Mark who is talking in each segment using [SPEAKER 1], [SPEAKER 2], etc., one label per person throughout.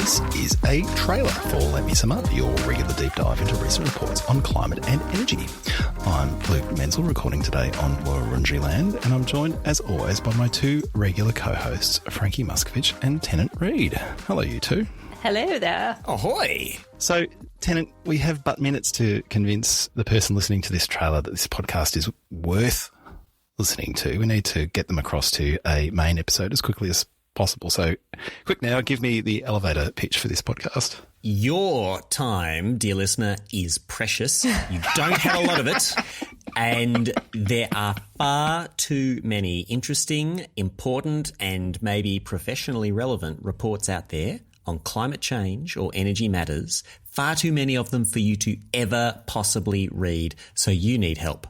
[SPEAKER 1] This is a trailer for Let Me Sum Up, your regular deep dive into recent reports on climate and energy. I'm Luke Menzel, recording today on Wurundjeri land, and I'm joined, as always, by my two regular co-hosts, Frankie Muskovic and Tennant Reid. Hello, you two.
[SPEAKER 2] Hello there.
[SPEAKER 3] Ahoy!
[SPEAKER 1] So, Tennant, we have but minutes to convince the person listening to this trailer that this podcast is worth listening to. We need to get them across to a main episode as quickly as possible. So, quick now, give me the elevator pitch for this podcast.
[SPEAKER 3] Your time, dear listener, is precious. You don't have a lot of it. And there are far too many interesting, important, and maybe professionally relevant reports out there on climate change or energy matters. Far too many of them for you to ever possibly read. So you need help.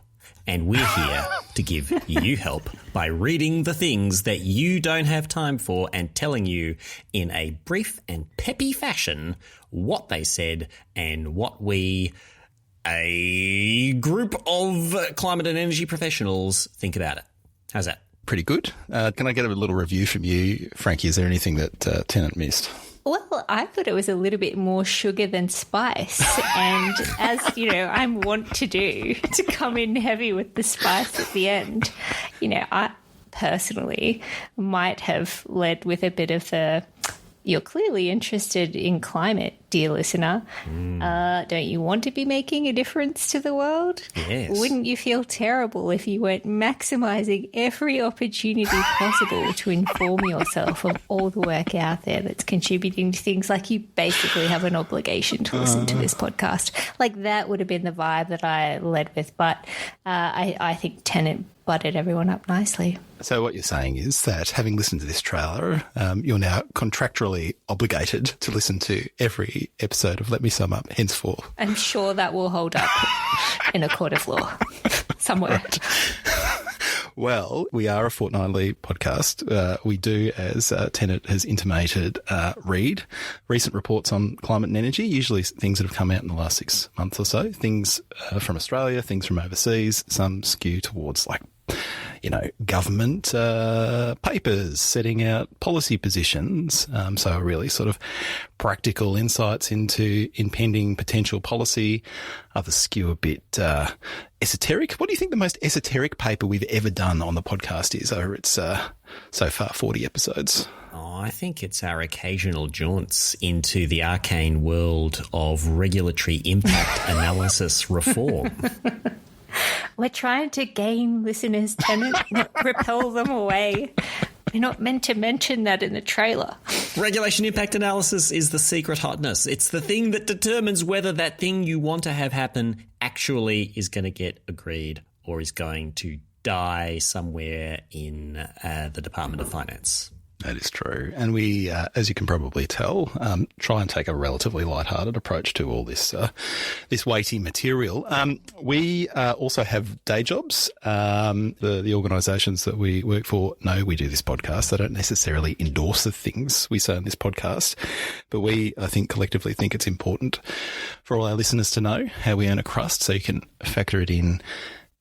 [SPEAKER 3] And we're here to give you help by reading the things that you don't have time for and telling you in a brief and peppy fashion what they said and what we, a group of climate and energy professionals, think about it. How's that?
[SPEAKER 1] Pretty good. Can I get a little review from you, Frankie? Is there anything that Tennant missed?
[SPEAKER 2] Well, I thought it was a little bit more sugar than spice. And as, you know, I'm wont to do, to come in heavy with the spice at the end, you know, I personally might have led with a bit of the, you're clearly interested in climate, dear listener. Don't you want to be making a difference to the world?
[SPEAKER 3] Yes.
[SPEAKER 2] Wouldn't you feel terrible if you weren't maximising every opportunity possible to inform yourself of all the work out there that's contributing to things like you basically have an obligation to listen to this podcast? Like, that would have been the vibe that I led with. But I think Tennant butted everyone up nicely.
[SPEAKER 1] So what you're saying is that having listened to this trailer, you're now contractually obligated to listen to every episode of Let Me Sum Up henceforth.
[SPEAKER 2] I'm sure that will hold up in a court of law somewhere.
[SPEAKER 1] Right. Well, we are a fortnightly podcast. We do, as Tennant has intimated, read recent reports on climate and energy, usually things that have come out in the last 6 months or so, things from Australia, things from overseas. Some skew towards, like, you know, government papers setting out policy positions. So really sort of practical insights into impending potential policy. Others skew a bit esoteric. What do you think the most esoteric paper we've ever done on the podcast is over its so far 40 episodes?
[SPEAKER 3] Oh, I think it's our occasional jaunts into the arcane world of regulatory impact analysis reform.
[SPEAKER 2] We're trying to gain listeners, Tennant, not repel them away. We're not meant to mention that in the trailer.
[SPEAKER 3] Regulation impact analysis is the secret hotness. It's the thing that determines whether that thing you want to have happen actually is going to get agreed or is going to die somewhere in the Department of Finance.
[SPEAKER 1] That is true. And we, as you can probably tell, try and take a relatively lighthearted approach to all this this weighty material. We also have day jobs. The organisations that we work for know we do this podcast. They don't necessarily endorse the things we say on this podcast, but we, I think, collectively think it's important for all our listeners to know how we earn a crust, so you can factor it in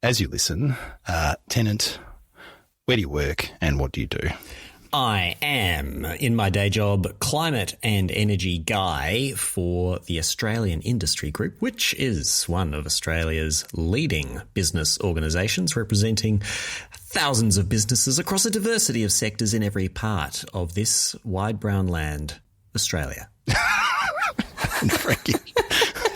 [SPEAKER 1] as you listen. Tennant, where do you work and what do you do?
[SPEAKER 3] I am, in my day job, climate and energy guy for the Australian Industry Group, which is one of Australia's leading business organisations, representing thousands of businesses across a diversity of sectors in every part of this wide brown land, Australia.
[SPEAKER 1] Frankie,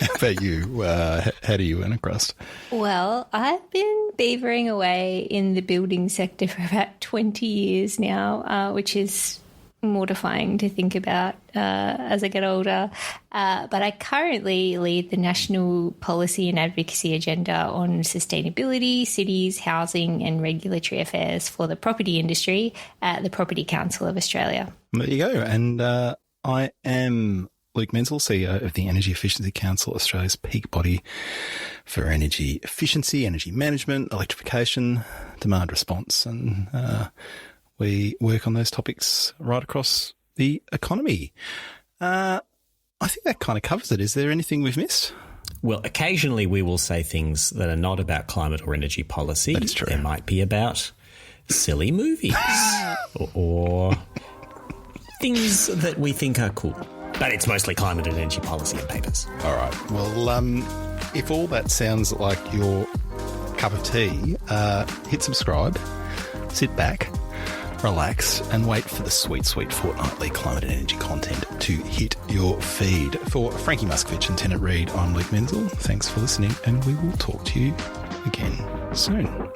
[SPEAKER 1] how about you? How do you earn a crust?
[SPEAKER 2] Well, I've been beavering away in the building sector for about 20 years now, which is mortifying to think about as I get older. But I currently lead the national policy and advocacy agenda on sustainability, cities, housing and regulatory affairs for the property industry at the Property Council of Australia.
[SPEAKER 1] There you go. And I am Luke Menzel, CEO of the Energy Efficiency Council, Australia's peak body for energy efficiency, energy management, electrification, demand response. And we work on those topics right across the economy. I think that kind of covers it. Is there anything we've missed?
[SPEAKER 3] Well, occasionally we will say things that are not about climate or energy policy.
[SPEAKER 1] That is true.
[SPEAKER 3] There might be about silly movies or things that we think are cool. But it's mostly climate and energy policy and papers.
[SPEAKER 1] All right. Well, if all that sounds like your cup of tea, hit subscribe, sit back, relax, and wait for the sweet, sweet fortnightly climate and energy content to hit your feed. For Frankie Muskovic and Tennant Reid, I'm Luke Menzel. Thanks for listening, and we will talk to you again soon.